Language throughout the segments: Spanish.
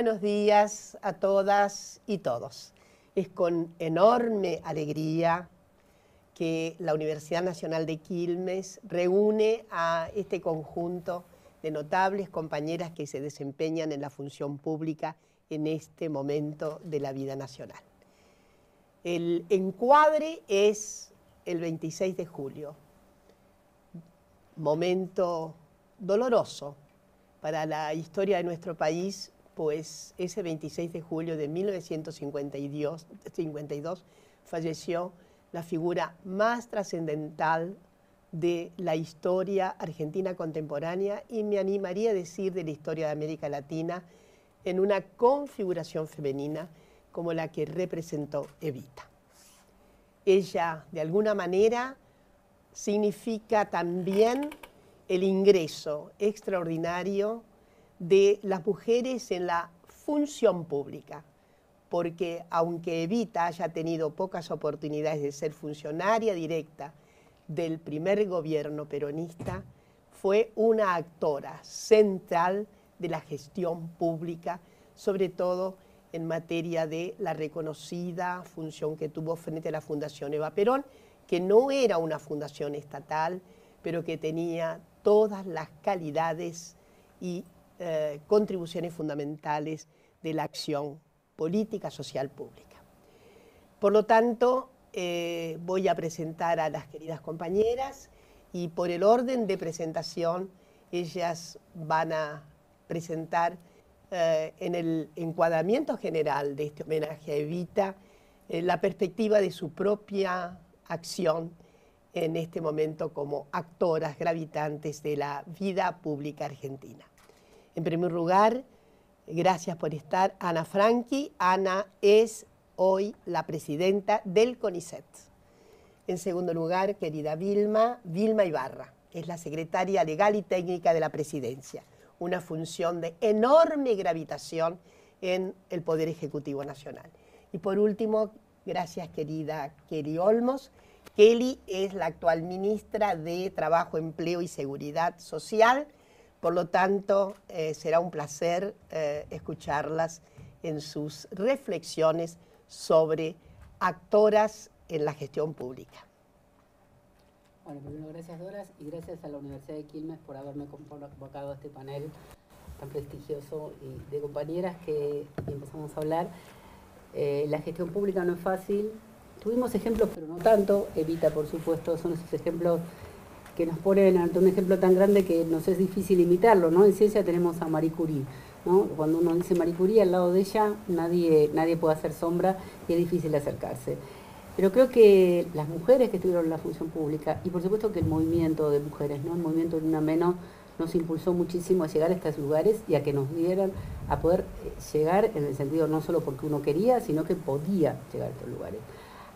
buenos días a todas y todos. Es con enorme alegría que la Universidad Nacional de Quilmes reúne a este conjunto de notables compañeras que se desempeñan en la función pública en este momento de la vida nacional. El encuadre es el 26 de julio, momento doloroso para la historia de nuestro país, pues ese 26 de julio de 1952 falleció la figura más trascendental de la historia argentina contemporánea y me animaría a decir de la historia de América Latina en una configuración femenina como la que representó Evita. Ella, de alguna manera, significa también el ingreso extraordinario de las mujeres en la función pública, porque aunque Evita haya tenido pocas oportunidades de ser funcionaria directa del primer gobierno peronista, fue una actora central de la gestión pública, sobre todo en materia de la reconocida función que tuvo frente a la Fundación Eva Perón, que no era una fundación estatal, pero que tenía todas las calidades y contribuciones fundamentales de la acción política social pública. Por lo tanto, voy a presentar a las queridas compañeras y por el orden de presentación ellas van a presentar en el encuadramiento general de este homenaje a Evita la perspectiva de su propia acción en este momento como actoras gravitantes de la vida pública argentina. En primer lugar, gracias por estar, Ana Franchi. Ana es hoy la presidenta del CONICET. En segundo lugar, querida Vilma Ibarra, que es la secretaria legal y técnica de la presidencia, una función de enorme gravitación en el Poder Ejecutivo Nacional. Y por último, gracias querida Kelly Olmos. Kelly es la actual ministra de Trabajo, Empleo y Seguridad Social. Por lo tanto, será un placer escucharlas en sus reflexiones sobre actoras en la gestión pública. Bueno, primero gracias Doras y gracias a la Universidad de Quilmes por haberme convocado a este panel tan prestigioso y de compañeras que empezamos a hablar. La gestión pública no es fácil. Tuvimos ejemplos, pero no tanto. Evita, por supuesto, son esos ejemplos que nos ponen ante un ejemplo tan grande que nos es difícil imitarlo, ¿no? En ciencia tenemos a Marie Curie, ¿no? Cuando uno dice Marie Curie, al lado de ella nadie puede hacer sombra y es difícil acercarse. Pero creo que las mujeres que estuvieron en la función pública, y por supuesto que el movimiento de mujeres, ¿no? El movimiento Ni Una Menos nos impulsó muchísimo a llegar a estos lugares y a que nos dieran a poder llegar en el sentido no solo porque uno quería, sino que podía llegar a estos lugares.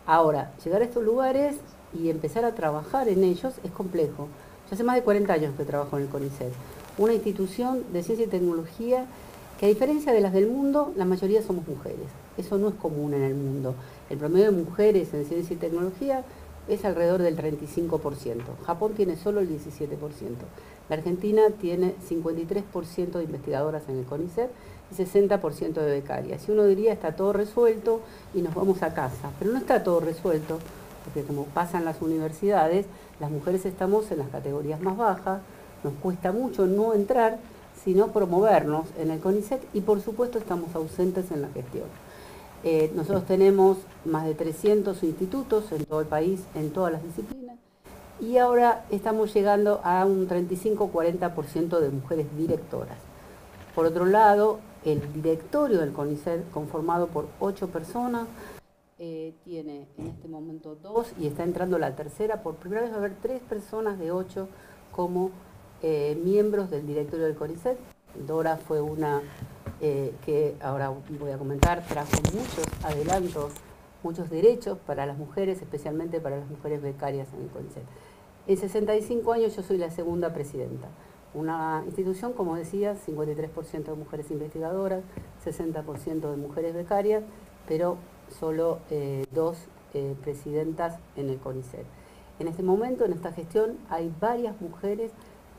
Ahora, llegar a estos lugares y empezar a trabajar en ellos es complejo. Yo hace más de 40 años que trabajo en el CONICET, una institución de ciencia y tecnología que a diferencia de las del mundo, la mayoría somos mujeres. Eso no es común en el mundo. El promedio de mujeres en ciencia y tecnología es alrededor del 35%. Japón tiene solo el 17%. La Argentina tiene 53% de investigadoras en el CONICET y 60% de becarias. Y uno diría está todo resuelto y nos vamos a casa. Pero no está todo resuelto, porque como pasa en las universidades, las mujeres estamos en las categorías más bajas, nos cuesta mucho no entrar, sino promovernos en el CONICET y por supuesto estamos ausentes en la gestión. Nosotros tenemos más de 300 institutos en todo el país, en todas las disciplinas, y ahora estamos llegando a un 35-40% de mujeres directoras. Por otro lado, el directorio del CONICET, conformado por 8 personas, tiene en este momento 2 y está entrando la tercera. Por primera vez va a haber 3 personas de 8 como miembros del directorio del CONICET. Dora fue una que ahora voy a comentar, trajo muchos adelantos, muchos derechos para las mujeres, especialmente para las mujeres becarias en el CONICET. En 65 años yo soy la segunda presidenta. Una institución, como decía, 53% de mujeres investigadoras, 60% de mujeres becarias, pero solo 2 presidentas en el CONICET. En este momento, en esta gestión, hay varias mujeres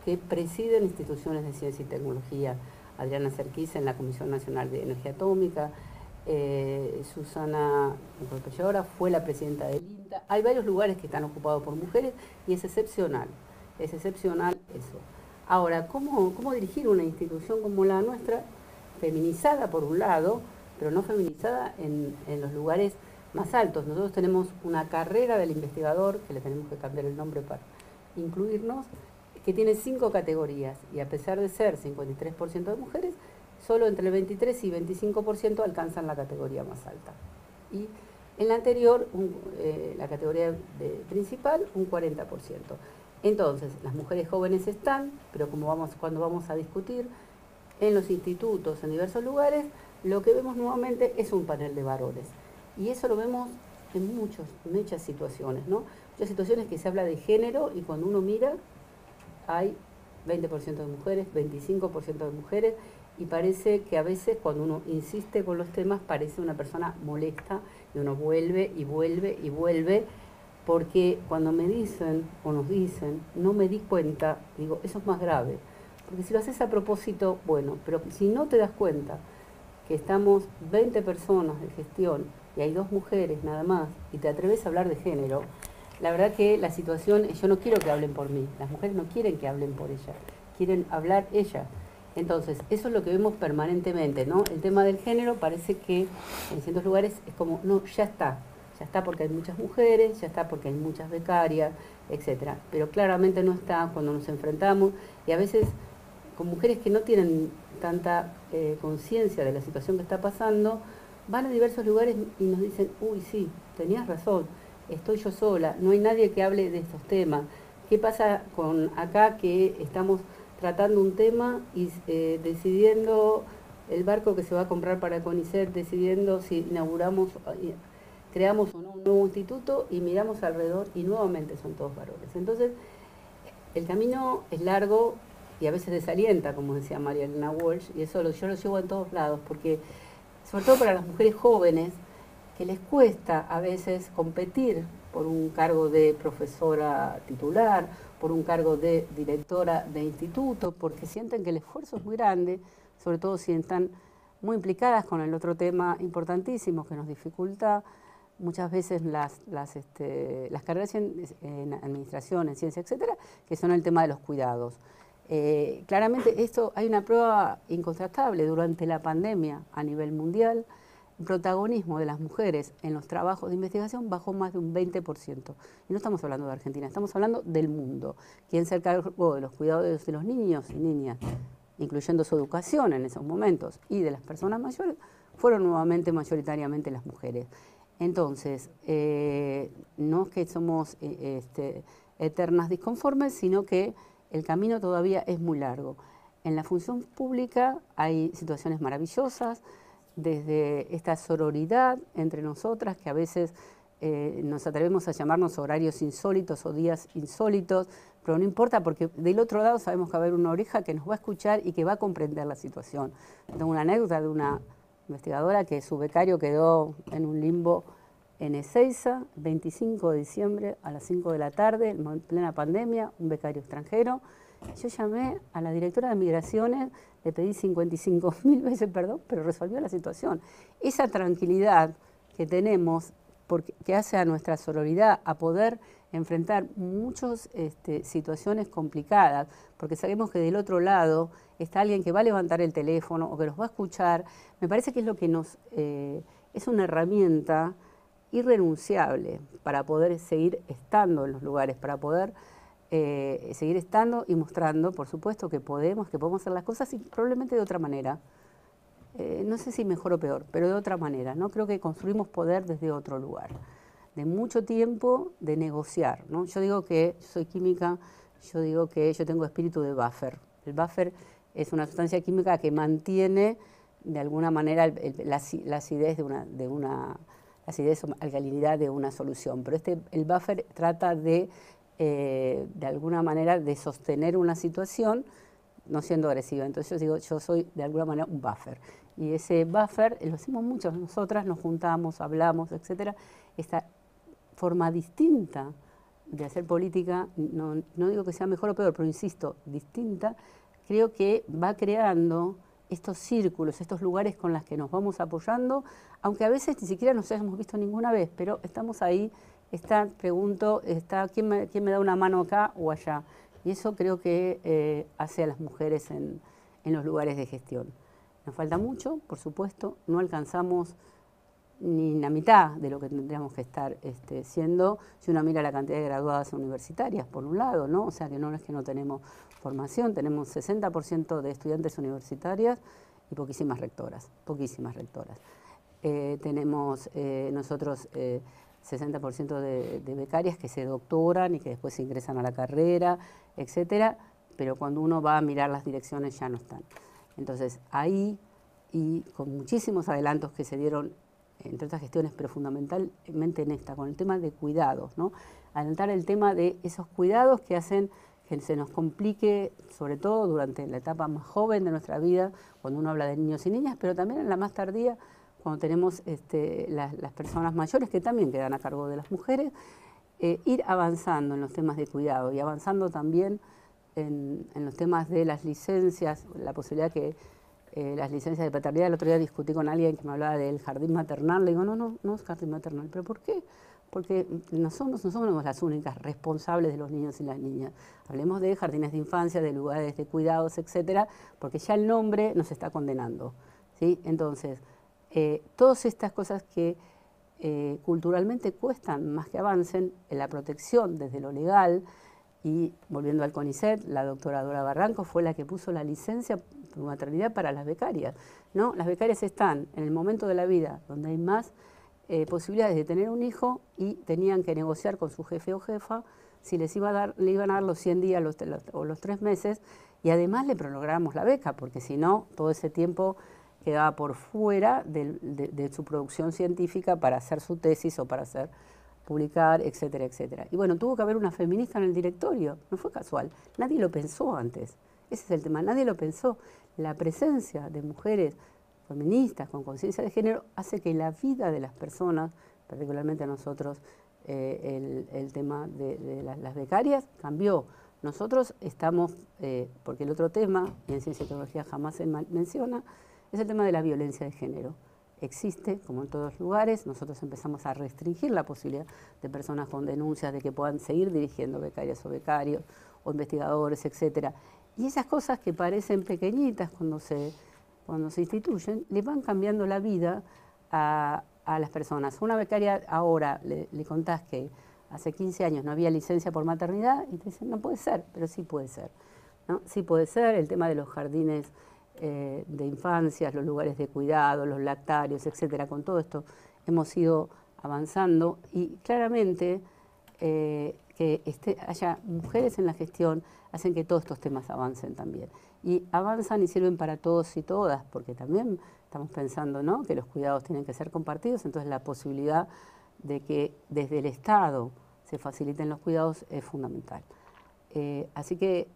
que presiden instituciones de ciencia y tecnología. Adriana Serquís en la Comisión Nacional de Energía Atómica, Susana Corpellora fue la presidenta del INTA. Hay varios lugares que están ocupados por mujeres y es excepcional eso. Ahora, ¿cómo dirigir una institución como la nuestra, feminizada por un lado, pero no feminizada en los lugares más altos? Nosotros tenemos una carrera del investigador, que le tenemos que cambiar el nombre para incluirnos, que tiene 5 categorías, y a pesar de ser 53% de mujeres, solo entre el 23 y 25% alcanzan la categoría más alta. Y en la anterior, la categoría principal, un 40%. Entonces, las mujeres jóvenes están, pero cuando vamos a discutir en los institutos, en diversos lugares, lo que vemos nuevamente es un panel de varones. Y eso lo vemos en muchas situaciones, ¿no? Muchas situaciones que se habla de género y cuando uno mira, hay 20% de mujeres, 25% de mujeres, y parece que a veces cuando uno insiste con los temas parece una persona molesta y uno vuelve y vuelve y vuelve, porque cuando me dicen o nos dicen, no me di cuenta, digo, eso es más grave. Porque si lo haces a propósito, bueno, pero si no te das cuenta que estamos 20 personas de gestión y hay 2 mujeres nada más, y te atreves a hablar de género, la verdad que la situación, yo no quiero que hablen por mí, las mujeres no quieren que hablen por ellas, quieren hablar ellas. Entonces, eso es lo que vemos permanentemente, ¿no? El tema del género parece que en distintos lugares es como, no, ya está porque hay muchas mujeres, ya está porque hay muchas becarias, etcétera. Pero claramente no está cuando nos enfrentamos, y a veces con mujeres que no tienen tanta conciencia de la situación que está pasando, van a diversos lugares y nos dicen, uy, sí, tenías razón, estoy yo sola, no hay nadie que hable de estos temas. ¿Qué pasa con acá que estamos tratando un tema y decidiendo el barco que se va a comprar para CONICET, decidiendo si creamos o no un nuevo instituto y miramos alrededor y nuevamente son todos varones? Entonces, el camino es largo y a veces desalienta, como decía María Elena Walsh, y eso yo lo llevo en todos lados, porque sobre todo para las mujeres jóvenes, que les cuesta a veces competir por un cargo de profesora titular, por un cargo de directora de instituto, porque sienten que el esfuerzo es muy grande, sobre todo si están muy implicadas con el otro tema importantísimo que nos dificulta muchas veces las carreras en administración, en ciencia, etcétera, que son el tema de los cuidados. Claramente esto hay una prueba incontrastable durante la pandemia a nivel mundial. El protagonismo de las mujeres en los trabajos de investigación bajó más de un 20%. Y no estamos hablando de Argentina, estamos hablando del mundo. Quien se encargó de los cuidados de los niños y niñas, incluyendo su educación en esos momentos, y de las personas mayores, fueron nuevamente mayoritariamente las mujeres. Entonces, no es que somos eternas disconformes, sino que el camino todavía es muy largo. En la función pública hay situaciones maravillosas, desde esta sororidad entre nosotras, que a veces nos atrevemos a llamarnos horarios insólitos o días insólitos, pero no importa porque del otro lado sabemos que va a haber una oreja que nos va a escuchar y que va a comprender la situación. Tengo una anécdota de una investigadora que su becario quedó en un limbo en Ezeiza, 25 de diciembre a las 5 de la tarde, en plena pandemia, un becario extranjero. Yo llamé a la directora de Migraciones, le pedí 55.000 veces perdón, pero resolvió la situación. Esa tranquilidad que tenemos, que hace a nuestra sororidad a poder enfrentar muchas situaciones complicadas, porque sabemos que del otro lado está alguien que va a levantar el teléfono o que los va a escuchar, me parece que es lo que es una herramienta irrenunciable para poder seguir estando en los lugares, para poder seguir estando y mostrando, por supuesto, que podemos hacer las cosas y probablemente de otra manera. No sé si mejor o peor, pero de otra manera, ¿no? Creo que construimos poder desde otro lugar, de mucho tiempo de negociar, ¿no? Yo digo que yo soy química, yo digo que yo tengo espíritu de buffer. El buffer es una sustancia química que mantiene de alguna manera la acidez la acidez o alcalinidad de una solución, pero el buffer trata de alguna manera de sostener una situación no siendo agresiva. Entonces yo digo, yo soy de alguna manera un buffer. Y ese buffer lo hacemos muchos, nosotras nos juntamos, hablamos, etcétera. Esta forma distinta de hacer política, no digo que sea mejor o peor, pero insisto, distinta, creo que va creando estos círculos, estos lugares con los que nos vamos apoyando, aunque a veces ni siquiera nos hayamos visto ninguna vez, pero estamos ahí, pregunto, ¿quién me da una mano acá o allá? Y eso creo que hace a las mujeres en los lugares de gestión. Nos falta mucho, por supuesto, no alcanzamos ni la mitad de lo que tendríamos que estar siendo si uno mira la cantidad de graduadas universitarias, por un lado, ¿no? O sea que no es que no tenemos formación, tenemos 60% de estudiantes universitarias y poquísimas rectoras, tenemos nosotros 60% de becarias que se doctoran y que después se ingresan a la carrera, etcétera, pero cuando uno va a mirar las direcciones ya no están. Entonces ahí, y con muchísimos adelantos que se dieron entre otras gestiones, pero fundamentalmente en esta, con el tema de cuidados, ¿no? Adelantar el tema de esos cuidados que hacen que se nos complique, sobre todo durante la etapa más joven de nuestra vida, cuando uno habla de niños y niñas, pero también en la más tardía, cuando tenemos las personas mayores que también quedan a cargo de las mujeres, ir avanzando en los temas de cuidado y avanzando también en los temas de las licencias, la posibilidad que las licencias de paternidad. El otro día discutí con alguien que me hablaba del jardín maternal. Le digo, no es jardín maternal. ¿Pero por qué? Porque no somos las únicas responsables de los niños y las niñas. Hablemos de jardines de infancia, de lugares de cuidados, etcétera, porque ya el nombre nos está condenando, ¿sí? Entonces, todas estas cosas que culturalmente cuestan más que avancen en la protección desde lo legal. Y volviendo al CONICET, la doctora Dora Barranco fue la que puso la licencia por maternidad para las becarias, ¿no? Las becarias están en el momento de la vida donde hay más posibilidades de tener un hijo y tenían que negociar con su jefe o jefa si le iban a dar los 100 días o los 3 meses, y además le prolongamos la beca, porque si no, todo ese tiempo quedaba por fuera de su producción científica para hacer su tesis o para publicar, etcétera, etcétera. Y bueno, tuvo que haber una feminista en el directorio, no fue casual, nadie lo pensó antes, ese es el tema, nadie lo pensó. La presencia de mujeres feministas con conciencia de género hace que la vida de las personas, particularmente a nosotros, el tema de las becarias cambió. Nosotros estamos, porque el otro tema, y en ciencia y tecnología jamás se menciona, es el tema de la violencia de género. Existe, como en todos los lugares, nosotros empezamos a restringir la posibilidad de personas con denuncias de que puedan seguir dirigiendo becarias o becarios o investigadores, etcétera. Y esas cosas que parecen pequeñitas cuando se instituyen, le van cambiando la vida a las personas. Una becaria ahora le contás que hace 15 años no había licencia por maternidad y te dicen, no puede ser, pero sí puede ser, ¿no? Sí puede ser. El tema de los jardines de infancias, los lugares de cuidado, los lactarios, etcétera, con todo esto hemos ido avanzando y claramente que haya mujeres en la gestión hacen que todos estos temas avancen también. Y avanzan y sirven para todos y todas, porque también estamos pensando, ¿no?, que los cuidados tienen que ser compartidos, entonces la posibilidad de que desde el Estado se faciliten los cuidados es fundamental. Así que,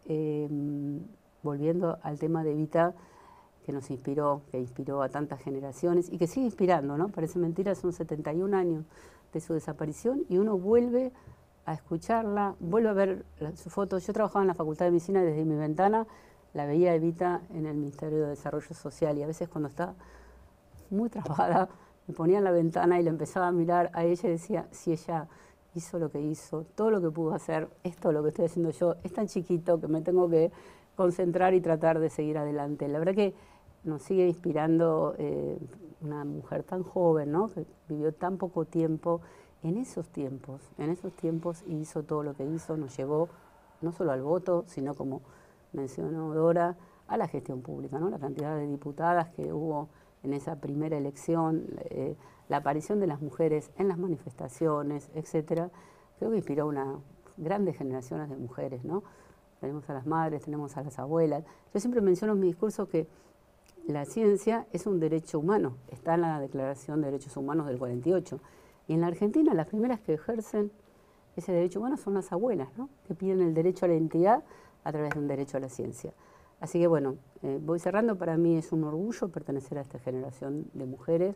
volviendo al tema de Evita, que nos inspiró, que inspiró a tantas generaciones y que sigue inspirando, ¿no? Parece mentira, son 71 años de su desaparición y uno vuelve a escucharla, vuelve a ver su foto. Yo trabajaba en la Facultad de Medicina y desde mi ventana la veía Evita en el Ministerio de Desarrollo Social y a veces cuando estaba muy trabada me ponía en la ventana y le empezaba a mirar a ella y decía, si ella hizo lo que hizo, todo lo que pudo hacer, esto es lo que estoy haciendo yo, es tan chiquito que me tengo que concentrar y tratar de seguir adelante. La verdad que nos sigue inspirando una mujer tan joven, ¿no?, que vivió tan poco tiempo en esos tiempos y hizo todo lo que hizo, nos llevó no solo al voto, sino, como mencionó Dora, a la gestión pública, ¿no? La cantidad de diputadas que hubo en esa primera elección, la aparición de las mujeres en las manifestaciones, etcétera, creo que inspiró una grandes generaciones de mujeres, ¿no? Tenemos a las madres, tenemos a las abuelas. Yo siempre menciono en mi discurso que la ciencia es un derecho humano, está en la Declaración de Derechos Humanos del 48. Y en la Argentina las primeras que ejercen ese derecho humano son las abuelas, ¿no?, que piden el derecho a la identidad a través de un derecho a la ciencia. Así que bueno, voy cerrando. Para mí es un orgullo pertenecer a esta generación de mujeres.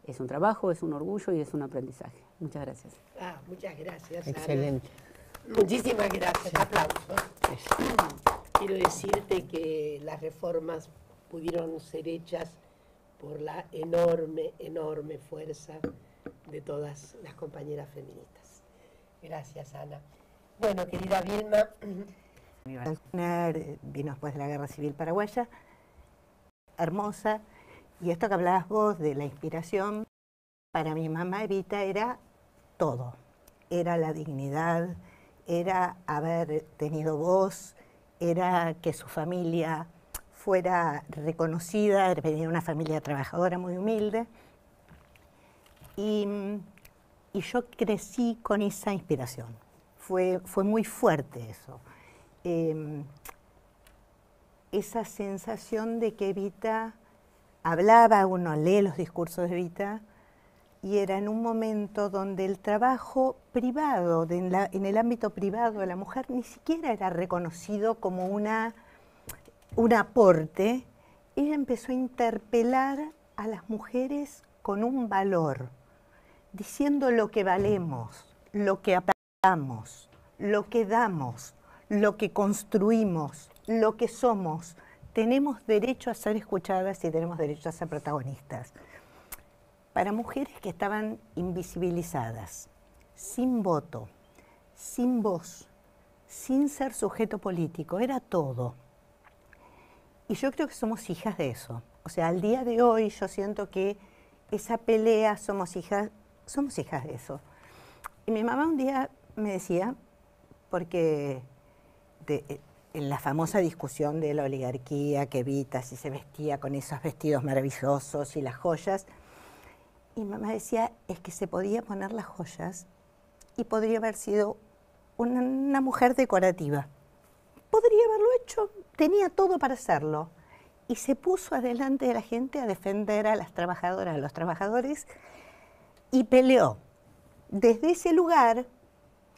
Es un trabajo, es un orgullo y es un aprendizaje. Muchas gracias. Muchas gracias, excelente. Ana. Muchísimas gracias. Sí. Aplausos. Sí. Quiero decirte que las reformas pudieron ser hechas por la enorme, enorme fuerza de todas las compañeras feministas. Gracias, Ana. Bueno, querida Vilma. Vino después de la Guerra Civil Paraguaya, hermosa, y esto que hablabas vos de la inspiración, para mi mamá Evita era todo, era la dignidad, era haber tenido voz, era que su familia fuera reconocida, venía de una familia trabajadora muy humilde, y yo crecí con esa inspiración, fue muy fuerte eso. Esa sensación de que Evita hablaba, uno lee los discursos de Evita, y era en un momento donde el trabajo privado, en el ámbito privado de la mujer, ni siquiera era reconocido como un aporte. Ella empezó a interpelar a las mujeres con un valor, diciendo lo que valemos, lo que aportamos, lo que damos, lo que construimos, lo que somos. Tenemos derecho a ser escuchadas y tenemos derecho a ser protagonistas. Para mujeres que estaban invisibilizadas, sin voto, sin voz, sin ser sujeto político, era todo. Y yo creo que somos hijas de eso. O sea, al día de hoy yo siento que esa pelea, somos hijas de eso. Y mi mamá un día me decía, porque en la famosa discusión de la oligarquía, que Evita si se vestía con esos vestidos maravillosos y las joyas, y mamá decía, es que se podía poner las joyas y podría haber sido una mujer decorativa. Podría haberlo hecho, tenía todo para hacerlo. Y se puso adelante de la gente a defender a las trabajadoras, a los trabajadores, y peleó desde ese lugar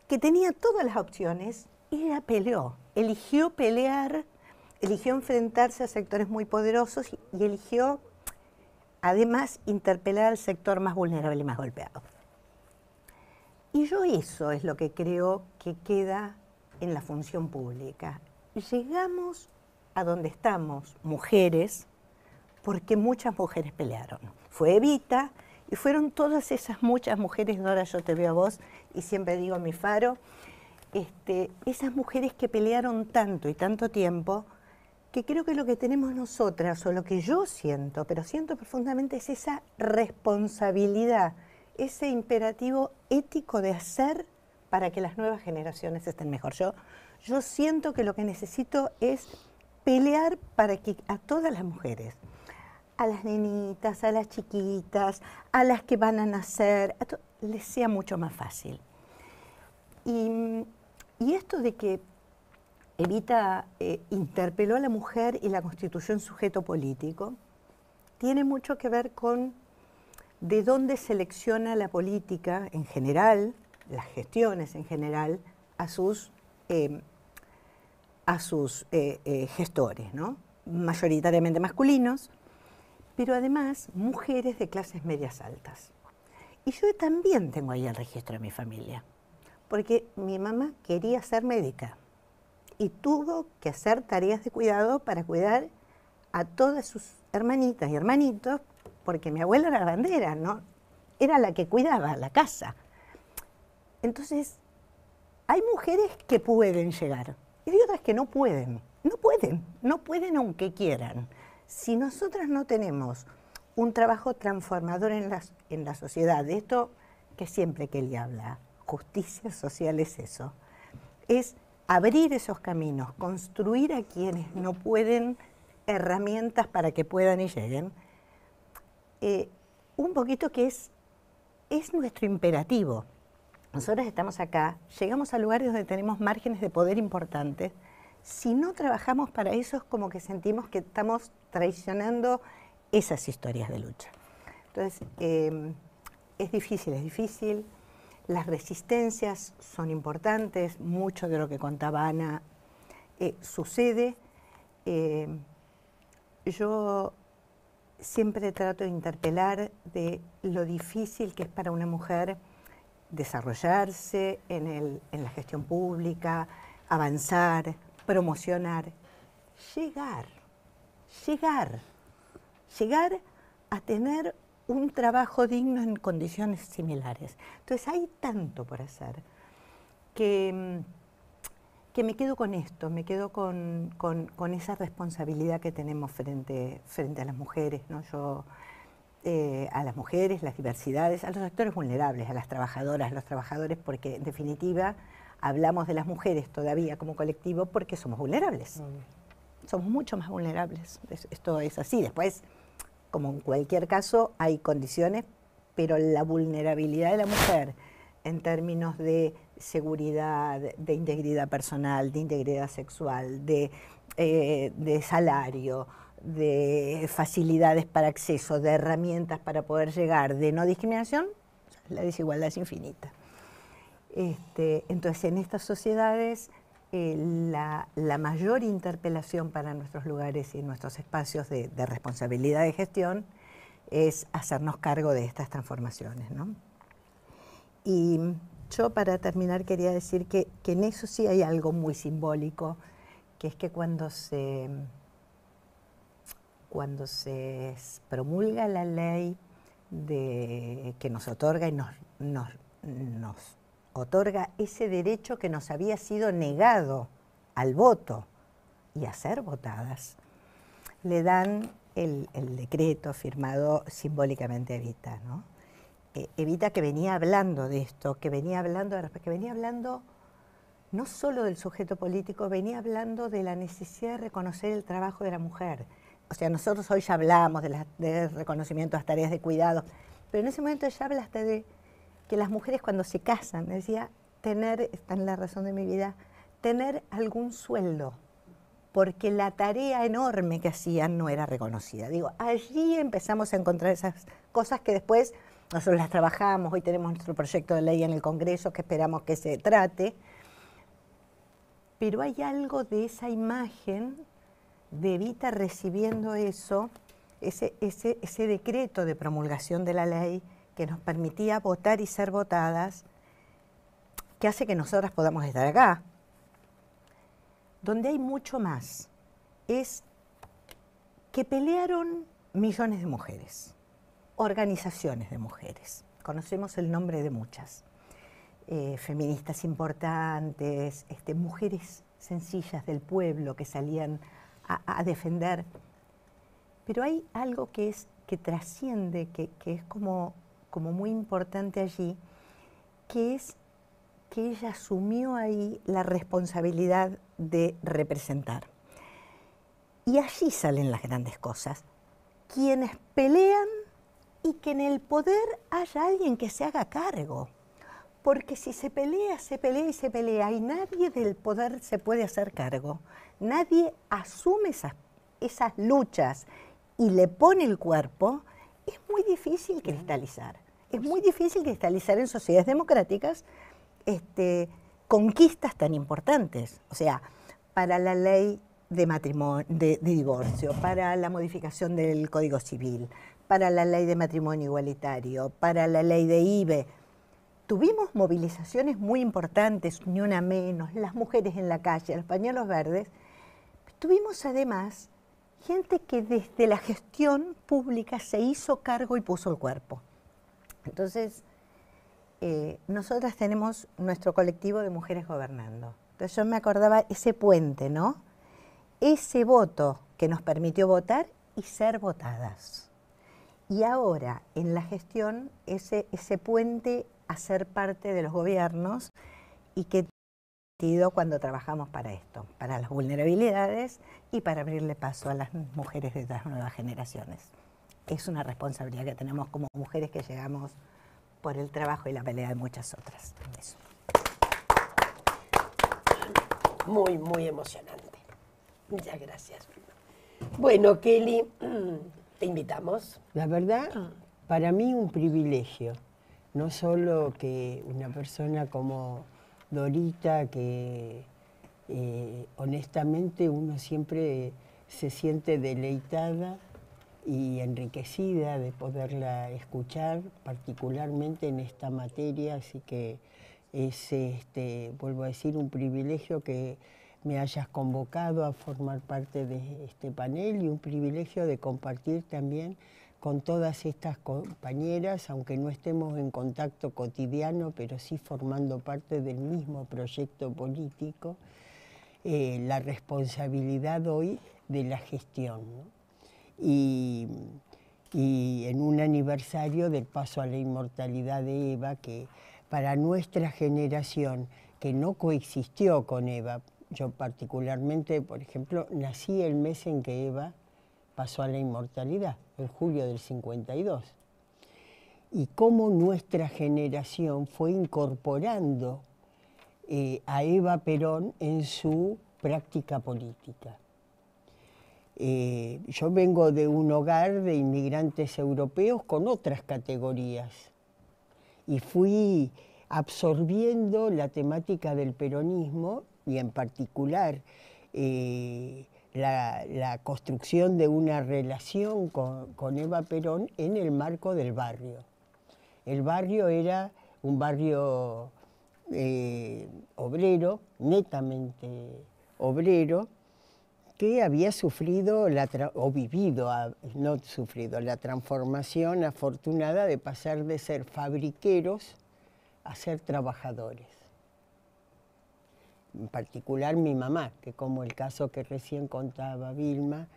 que tenía todas las opciones. Ella peleó, eligió pelear, eligió enfrentarse a sectores muy poderosos y eligió, además, interpelar al sector más vulnerable y más golpeado. Y yo eso es lo que creo que queda en la función pública. Llegamos a donde estamos, mujeres, porque muchas mujeres pelearon. Fue Evita y fueron todas esas muchas mujeres, Dora, yo te veo a vos y siempre digo mi faro, esas mujeres que pelearon tanto y tanto tiempo, que creo que lo que tenemos nosotras, o lo que yo siento, pero siento profundamente, es esa responsabilidad, ese imperativo ético de hacer para que las nuevas generaciones estén mejor. Yo siento que lo que necesito es pelear para que a todas las mujeres, a las nenitas, a las chiquitas, a las que van a nacer, les sea mucho más fácil. Y esto de que Evita interpeló a la mujer y la constituyó en sujeto político, tiene mucho que ver con de dónde selecciona la política en general, las gestiones en general, a sus gestores, ¿no? Mayoritariamente masculinos, pero además mujeres de clases medias altas. Y yo también tengo ahí el registro de mi familia, porque mi mamá quería ser médica y tuvo que hacer tareas de cuidado para cuidar a todas sus hermanitas y hermanitos, porque mi abuela era la bandera, ¿no? Era la que cuidaba la casa. Entonces, hay mujeres que pueden llegar y hay otras que no pueden. No pueden aunque quieran. Si nosotras no tenemos un trabajo transformador en la sociedad, de esto que siempre Kelly habla, justicia social es eso, es abrir esos caminos, construir a quienes no pueden herramientas para que puedan y lleguen, un poquito que es nuestro imperativo. Nosotros estamos acá, llegamos a lugares donde tenemos márgenes de poder importantes. Si no trabajamos para eso, es como que sentimos que estamos traicionando esas historias de lucha. Entonces, es difícil. Las resistencias son importantes, mucho de lo que contaba Ana sucede. Yo siempre trato de interpelar de lo difícil que es para una mujer desarrollarse en la gestión pública, avanzar, promocionar, llegar. llegar a tener un trabajo digno en condiciones similares. Entonces hay tanto por hacer que me quedo con esto, me quedo con esa responsabilidad que tenemos frente a las mujeres, ¿no? Yo, a las mujeres, las diversidades, a los sectores vulnerables, a las trabajadoras, a los trabajadores, porque en definitiva hablamos de las mujeres todavía como colectivo porque somos vulnerables. Somos mucho más vulnerables, esto es así. Después, como en cualquier caso, hay condiciones, pero la vulnerabilidad de la mujer en términos de seguridad, de integridad personal, de integridad sexual, de salario, de facilidades para acceso, de herramientas para poder llegar, de no discriminación, la desigualdad es infinita. Entonces, en estas sociedades, la mayor interpelación para nuestros lugares y nuestros espacios de responsabilidad de gestión es hacernos cargo de estas transformaciones, ¿no? Y yo, para terminar, quería decir que en eso sí hay algo muy simbólico, que es que cuando se promulga la ley que nos otorga y nos otorga ese derecho que nos había sido negado al voto y a ser votadas, le dan el decreto firmado simbólicamente a Evita, ¿no? Evita, que venía hablando de esto, que venía hablando no solo del sujeto político, venía hablando de la necesidad de reconocer el trabajo de la mujer. O sea, nosotros hoy ya hablamos de reconocimiento de las tareas de cuidado, pero en ese momento ya habla hasta de que las mujeres cuando se casan, decía, está en la razón de mi vida, tener algún sueldo, porque la tarea enorme que hacían no era reconocida. Digo, allí empezamos a encontrar esas cosas que después nosotros las trabajamos, hoy tenemos nuestro proyecto de ley en el Congreso que esperamos que se trate, pero hay algo de esa imagen de Evita recibiendo eso, ese decreto de promulgación de la ley que nos permitía votar y ser votadas, que hace que nosotras podamos estar acá. Donde hay mucho más, es que pelearon millones de mujeres, organizaciones de mujeres, conocemos el nombre de muchas, feministas importantes, mujeres sencillas del pueblo que salían a defender. Pero hay algo que trasciende, que es como muy importante allí, que es que ella asumió ahí la responsabilidad de representar. Y allí salen las grandes cosas. Quienes pelean y que en el poder haya alguien que se haga cargo. Porque si se pelea y se pelea y nadie del poder se puede hacer cargo, nadie asume esas luchas y le pone el cuerpo, es muy difícil cristalizar. Es muy difícil cristalizar en sociedades democráticas conquistas tan importantes. O sea, para la ley de matrimonio, de divorcio, para la modificación del Código Civil, para la ley de matrimonio igualitario, para la ley de IBE. Tuvimos movilizaciones muy importantes, Ni Una Menos, las mujeres en la calle, los pañuelos verdes. Tuvimos además gente que desde la gestión pública se hizo cargo y puso el cuerpo. Entonces, nosotras tenemos nuestro colectivo de mujeres gobernando. Entonces yo me acordaba ese puente, ¿no? Ese voto que nos permitió votar y ser votadas. Y ahora, en la gestión, ese puente a ser parte de los gobiernos y que cuando trabajamos para esto, para las vulnerabilidades y para abrirle paso a las mujeres de las nuevas generaciones. Es una responsabilidad que tenemos como mujeres que llegamos por el trabajo y la pelea de muchas otras. Eso. Muy, muy emocionante. Muchas gracias. Bueno, Kelly, te invitamos. La verdad, para mí un privilegio. No solo que una persona como Dorita, que honestamente uno siempre se siente deleitada y enriquecida de poderla escuchar, particularmente en esta materia, así que es, vuelvo a decir, un privilegio que me hayas convocado a formar parte de este panel y un privilegio de compartir también con todas estas compañeras, aunque no estemos en contacto cotidiano, pero sí formando parte del mismo proyecto político, la responsabilidad hoy de la gestión, ¿no? Y en un aniversario del paso a la inmortalidad de Eva, que para nuestra generación, que no coexistió con Eva, yo particularmente, por ejemplo, nací el mes en que Eva pasó a la inmortalidad, en julio del 52. Y cómo nuestra generación fue incorporando a Eva Perón en su práctica política. Yo vengo de un hogar de inmigrantes europeos con otras categorías y fui absorbiendo la temática del peronismo y en particular la construcción de una relación con Eva Perón en el marco del barrio. El barrio era un barrio obrero, netamente obrero, que había sufrido, no sufrido, la transformación afortunada de pasar de ser fabriqueros a ser trabajadores. En particular mi mamá, que como el caso que recién contaba Vilma,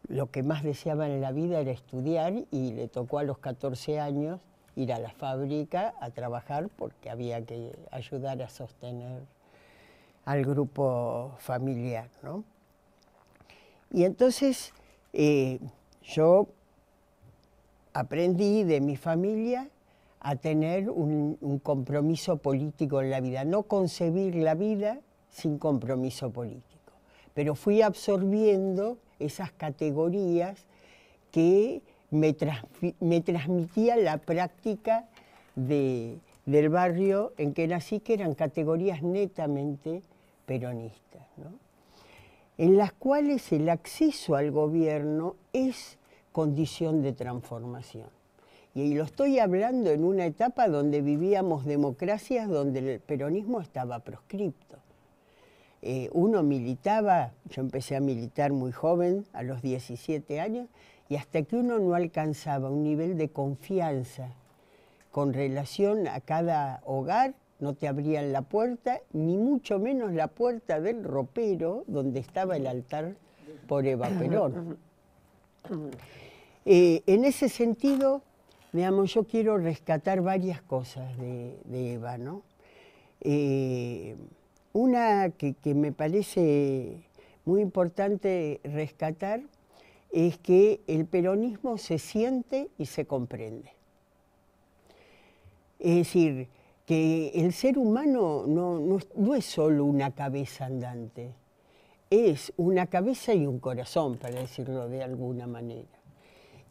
lo que más deseaba en la vida era estudiar y le tocó a los 14 años ir a la fábrica a trabajar porque había que ayudar a sostener al grupo familiar, ¿no? Y entonces yo aprendí de mi familia a tener un compromiso político en la vida, no concebir la vida sin compromiso político. Pero fui absorbiendo esas categorías que me transmitía la práctica del barrio en que nací, que eran categorías netamente peronistas, ¿no? En las cuales el acceso al gobierno es condición de transformación. Y lo estoy hablando en una etapa donde vivíamos democracias donde el peronismo estaba proscripto. Uno militaba, yo empecé a militar muy joven, a los 17 años, y hasta que uno no alcanzaba un nivel de confianza con relación a cada hogar, no te abrían la puerta, ni mucho menos la puerta del ropero donde estaba el altar por Eva Perón. En ese sentido, digamos, yo quiero rescatar varias cosas de Eva, ¿no? Una que me parece muy importante rescatar es que el peronismo se siente y se comprende. Es decir, que el ser humano no es solo una cabeza andante, es una cabeza y un corazón, para decirlo de alguna manera.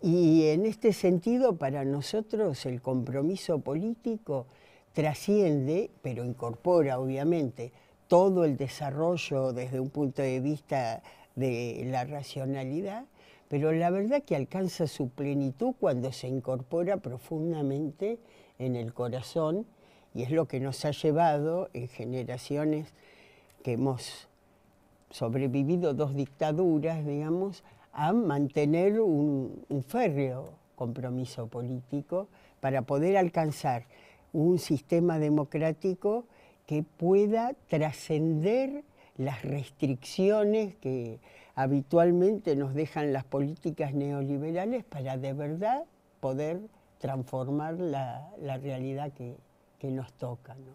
Y en este sentido, para nosotros el compromiso político trasciende, pero incorpora obviamente todo el desarrollo desde un punto de vista de la racionalidad, pero la verdad que alcanza su plenitud cuando se incorpora profundamente en el corazón, y es lo que nos ha llevado en generaciones que hemos sobrevivido 2 dictaduras, digamos, a mantener un férreo compromiso político para poder alcanzar un sistema democrático que pueda trascender las restricciones que habitualmente nos dejan las políticas neoliberales para de verdad poder transformar la realidad que nos toca, ¿no?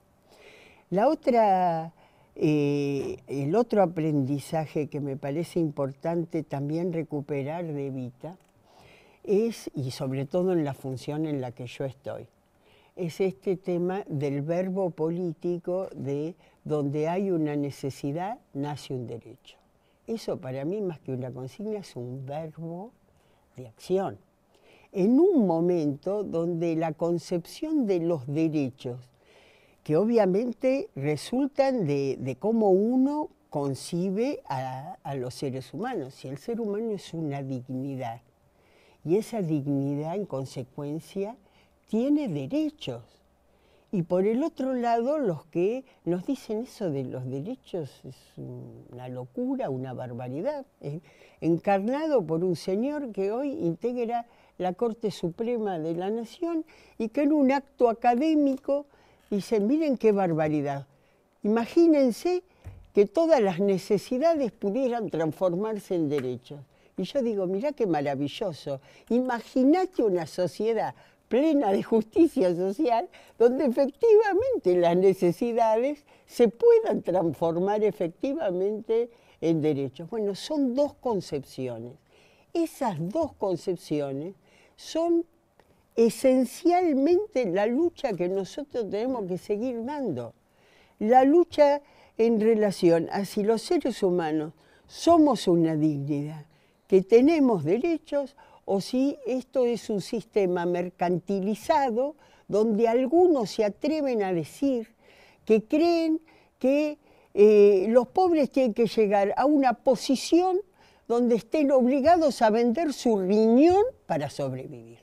La otra, el otro aprendizaje que me parece importante también recuperar de Evita es, y sobre todo en la función en la que yo estoy, es este tema del verbo político de donde hay una necesidad, nace un derecho. Eso para mí, más que una consigna, es un verbo de acción. En un momento donde la concepción de los derechos, que obviamente resultan de cómo uno concibe a los seres humanos, si el ser humano es una dignidad, y esa dignidad en consecuencia tiene derechos, y por el otro lado los que nos dicen eso de los derechos es una locura, una barbaridad, encarnado por un señor que hoy integra la Corte Suprema de la Nación y que en un acto académico dice, miren qué barbaridad, imagínense que todas las necesidades pudieran transformarse en derechos. Y yo digo, mirá qué maravilloso, imagínate una sociedad plena de justicia social, donde efectivamente las necesidades se puedan transformar efectivamente en derechos. Bueno, son dos concepciones. Esas dos concepciones son esencialmente la lucha que nosotros tenemos que seguir dando. La lucha en relación a si los seres humanos somos una dignidad, que tenemos derechos, o si esto es un sistema mercantilizado donde algunos se atreven a decir que creen que los pobres tienen que llegar a una posición donde estén obligados a vender su riñón para sobrevivir.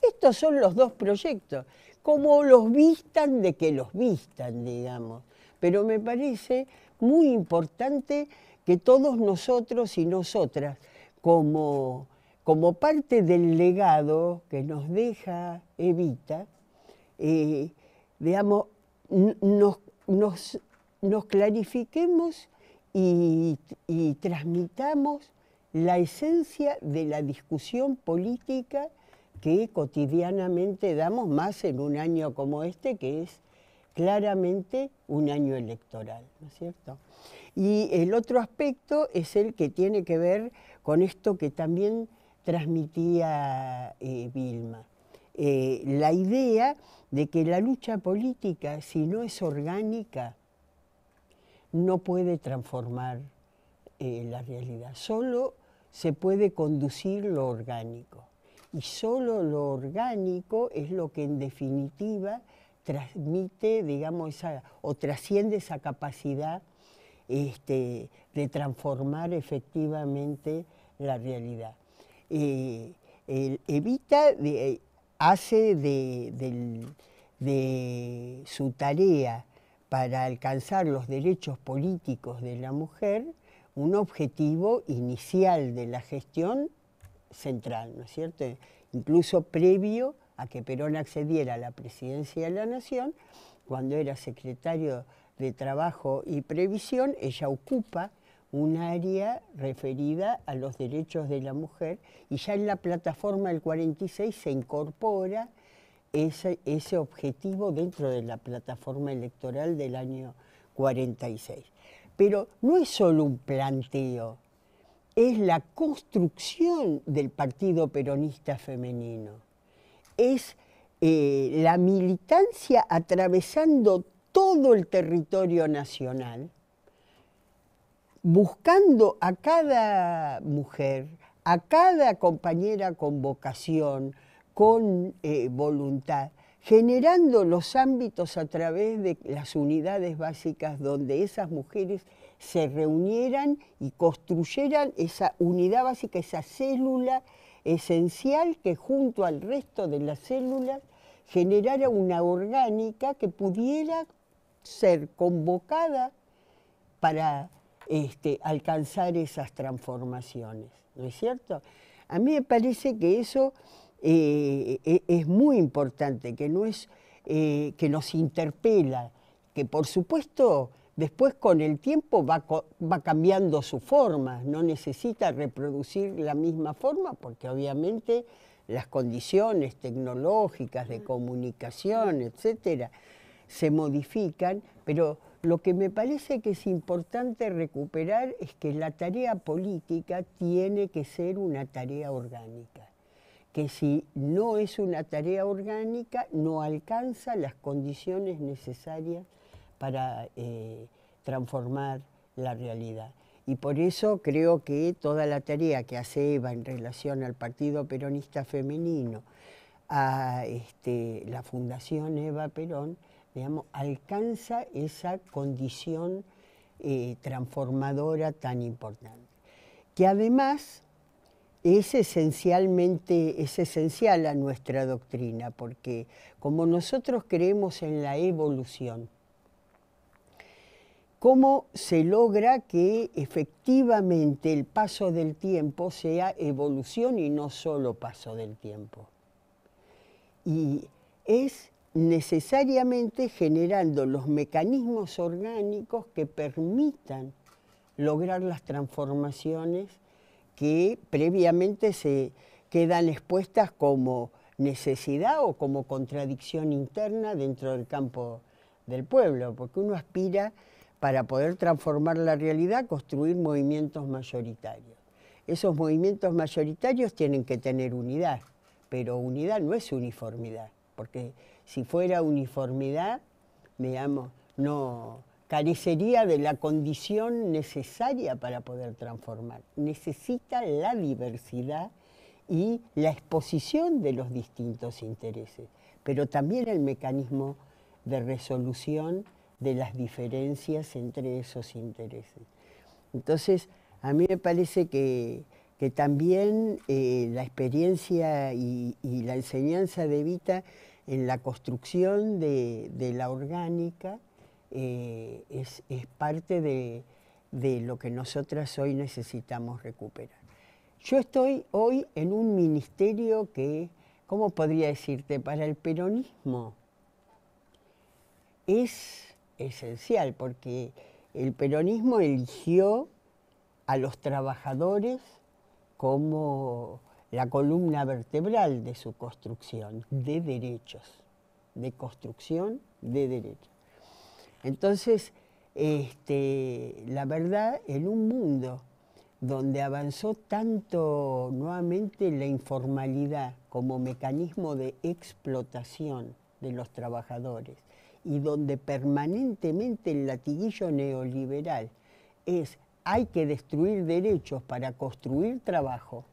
Estos son los dos proyectos, como los vistan de que los vistan, digamos. Pero me parece muy importante que todos nosotros y nosotras, como parte del legado que nos deja Evita, digamos, nos clarifiquemos y transmitamos la esencia de la discusión política que cotidianamente damos, más en un año como este, que es claramente un año electoral, ¿no es cierto? Y el otro aspecto es el que tiene que ver con esto que también transmitía Vilma. La idea de que la lucha política, si no es orgánica, no puede transformar la realidad. Solo se puede conducir lo orgánico. Y solo lo orgánico es lo que en definitiva transmite, digamos, o trasciende esa capacidad de transformar efectivamente la realidad. Evita hace de su tarea para alcanzar los derechos políticos de la mujer un objetivo inicial de la gestión central, ¿no es cierto? Incluso previo a que Perón accediera a la presidencia de la Nación, cuando era secretario de Trabajo y Previsión, ella ocupa un área referida a los derechos de la mujer y ya en la plataforma del 46 se incorpora ese objetivo dentro de la plataforma electoral del año 46. Pero no es solo un planteo, es la construcción del Partido Peronista Femenino, es la militancia atravesando todo el territorio nacional, buscando a cada mujer, a cada compañera con vocación, con voluntad, generando los ámbitos a través de las unidades básicas donde esas mujeres se reunieran y construyeran esa unidad básica, esa célula esencial que junto al resto de las células generara una orgánica que pudiera ser convocada para alcanzar esas transformaciones, ¿no es cierto? A mí me parece que eso es muy importante, que no es que nos interpela, que por supuesto después con el tiempo va cambiando su forma, no necesita reproducir la misma forma porque obviamente las condiciones tecnológicas de comunicación, etcétera, se modifican, pero lo que me parece que es importante recuperar es que la tarea política tiene que ser una tarea orgánica, que si no es una tarea orgánica no alcanza las condiciones necesarias para transformar la realidad. Y por eso creo que toda la tarea que hace Eva en relación al Partido Peronista Femenino, a la Fundación Eva Perón, digamos, alcanza esa condición transformadora tan importante. Que además es esencial a nuestra doctrina, porque como nosotros creemos en la evolución, ¿cómo se logra que efectivamente el paso del tiempo sea evolución y no solo paso del tiempo? Y es necesariamente generando los mecanismos orgánicos que permitan lograr las transformaciones que previamente se quedan expuestas como necesidad o como contradicción interna dentro del campo del pueblo, porque uno aspira, para poder transformar la realidad, a construir movimientos mayoritarios. Esos movimientos mayoritarios tienen que tener unidad, pero unidad no es uniformidad, porque si fuera uniformidad, digamos, no carecería de la condición necesaria para poder transformar. Necesita la diversidad y la exposición de los distintos intereses, pero también el mecanismo de resolución de las diferencias entre esos intereses. Entonces, a mí me parece que también la experiencia y la enseñanza de Evita en la construcción de la orgánica es parte de lo que nosotras hoy necesitamos recuperar. Yo estoy hoy en un ministerio que, ¿cómo podría decirte? Para el peronismo es esencial, porque el peronismo eligió a los trabajadores como la columna vertebral de su construcción de derechos, de construcción de derechos. Entonces, la verdad, en un mundo donde avanzó tanto nuevamente la informalidad como mecanismo de explotación de los trabajadores y donde permanentemente el latiguillo neoliberal es hay que destruir derechos para construir trabajo,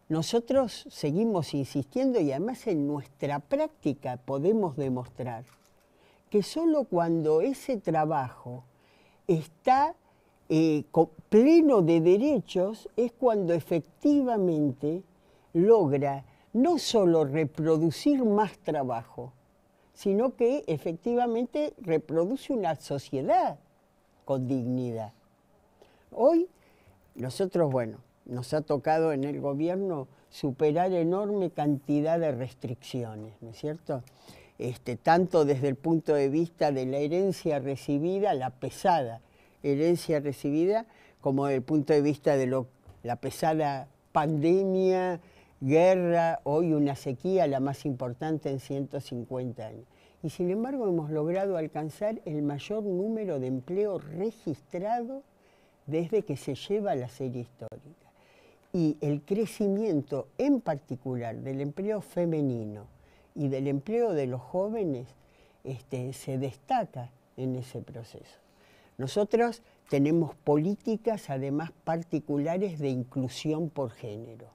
nosotros seguimos insistiendo y además en nuestra práctica podemos demostrar que solo cuando ese trabajo está pleno de derechos es cuando efectivamente logra no solo reproducir más trabajo, sino que efectivamente reproduce una sociedad con dignidad. Hoy nosotros, bueno, nos ha tocado en el gobierno superar enorme cantidad de restricciones, ¿no es cierto? Tanto desde el punto de vista de la herencia recibida, la pesada herencia recibida, como desde el punto de vista de la pesada pandemia, guerra, hoy una sequía, la más importante en 150 años. Y sin embargo hemos logrado alcanzar el mayor número de empleo registrado desde que se lleva la serie histórica. Y el crecimiento en particular del empleo femenino y del empleo de los jóvenes se destaca en ese proceso. Nosotros tenemos políticas además particulares de inclusión por género,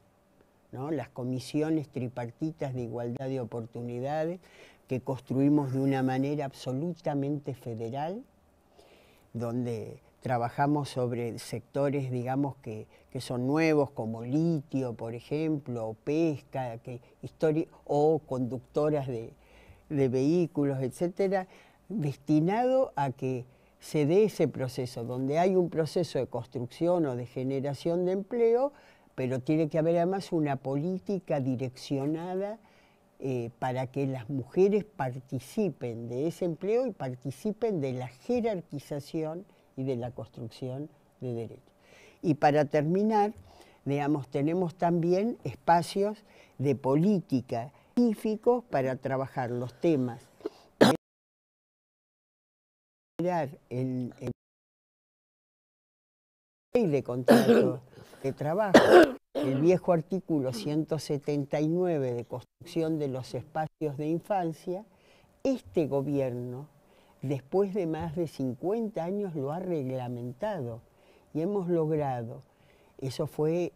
¿no? Las comisiones tripartitas de igualdad de oportunidades que construimos de una manera absolutamente federal, donde trabajamos sobre sectores, digamos, que son nuevos, como litio, por ejemplo, o pesca, o conductoras de vehículos, etcétera, destinado a que se dé ese proceso, donde hay un proceso de construcción o de generación de empleo, pero tiene que haber además una política direccionada para que las mujeres participen de ese empleo y participen de la jerarquización y de la construcción de derechos. Y para terminar, digamos, tenemos también espacios de política específicos para trabajar los temas en ley de contrato de trabajo, el viejo artículo 179 de construcción de los espacios de infancia. Este gobierno, después de más de 50 años, lo ha reglamentado y hemos logrado, eso fue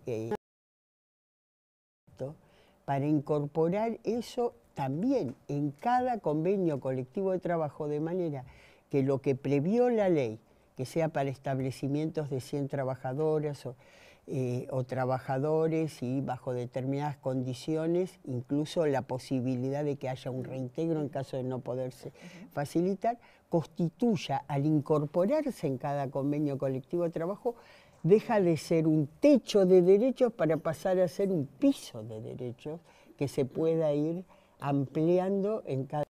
para incorporar eso también en cada convenio colectivo de trabajo, de manera que lo que previó la ley, que sea para establecimientos de 100 trabajadoras, o trabajadores y bajo determinadas condiciones, incluso la posibilidad de que haya un reintegro en caso de no poderse facilitar, constituya, al incorporarse en cada convenio colectivo de trabajo, deja de ser un techo de derechos para pasar a ser un piso de derechos que se pueda ir ampliando en cada...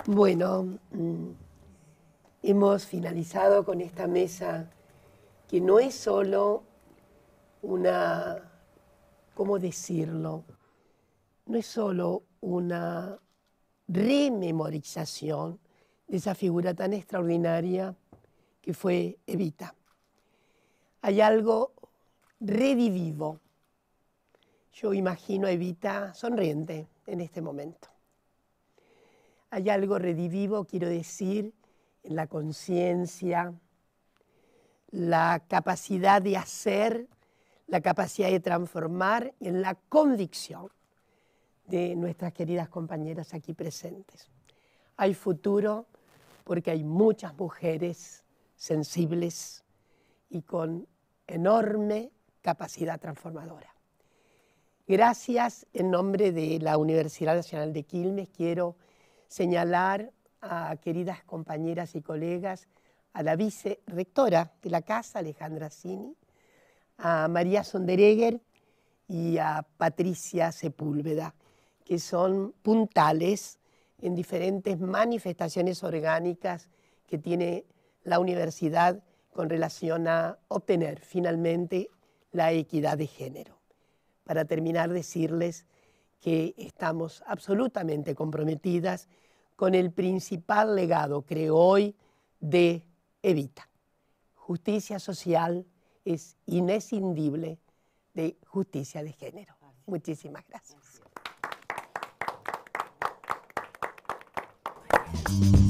Bueno, hemos finalizado con esta mesa que no es solo una, ¿cómo decirlo? No es solo una rememorización de esa figura tan extraordinaria que fue Evita. Hay algo redivivo. Yo imagino a Evita sonriente en este momento. Hay algo redivivo, quiero decir, en la conciencia, la capacidad de hacer, la capacidad de transformar y en la convicción de nuestras queridas compañeras aquí presentes. Hay futuro porque hay muchas mujeres sensibles y con enorme capacidad transformadora. Gracias en nombre de la Universidad Nacional de Quilmes. Quiero señalar a queridas compañeras y colegas, a la vicerrectora de la casa, Alejandra Cini, a María Sonderegger y a Patricia Sepúlveda, que son puntales en diferentes manifestaciones orgánicas que tiene la universidad con relación a obtener finalmente la equidad de género. Para terminar, decirles que estamos absolutamente comprometidas con el principal legado, creo hoy, de Evita. Justicia social es inescindible de justicia de género. Muchísimas gracias. Gracias.